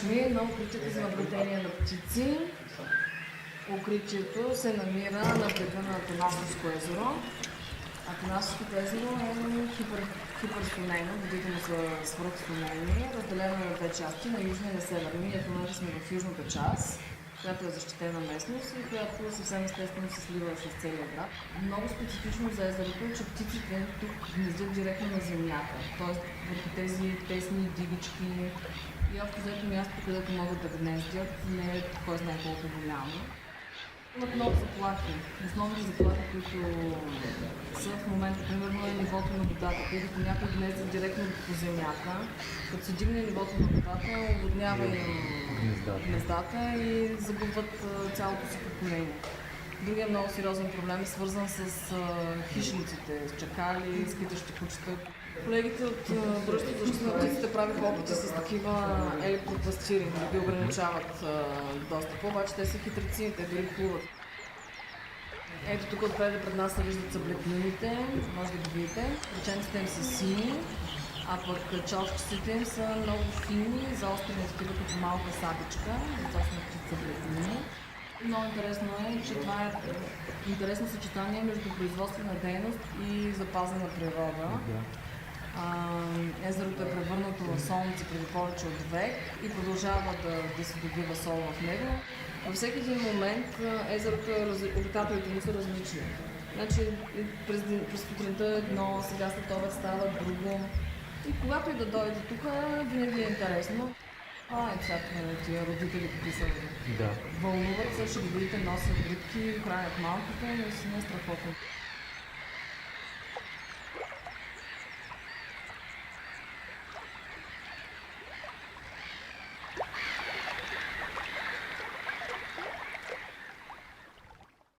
дошли на укритието за наблюдение на птици. Укритието се намира на брега на Атанасовско езеро. Атанасовското езеро е хиперстомейно, водите му са свръхстомейни, разделено на две части, на южна и на северна. Ние в момента сме в южната част, която е защитена местност и която съвсем естествено се слива с целия град. Много специфично за езерото е, че птиците тук гнездят директно на земята, т.е. върху тези тесни дигички и общо взето място, където могат да гнездят, не е кой знае колко голямо. Имат много заплахи. Основните заплахи, които са в момента, примерно, е нивото на водата, където някой гнездят директно по земята. Като се дигне нивото на водата, оводнява им гнездата и загубват цялото си поколение. Другия много сериозен проблем е свързан с хищниците, с чакали, с китащи кучета. Колегите от Дружеството за защита на птиците правиха опити с такива електропластири, да ги ограничават достъпа, обаче те са хитреци, те дори плуват. Ето тук отпред пред нас се виждат съблепнините, може да ги видите. Ръчениците им са сини, а пък чолчиците им са много фини, заострени такива като малка сабичка, затова са птици съблепнини. Много интересно е, че това е интересно съчетание между производствена дейност и запазена природа. Езерото е превърнато в солница преди повече от век и продължава да се добива сол в него. Във всеки един момент езерото, обитателите му са различни. Значи през сутринта едно, сега след обед става друго. И когато и да дойде тук, винаги е интересно. Сега тия родители, какви са вълнуват се, ще ги видите, носят рибки, хранят малките, но си не е страхотно.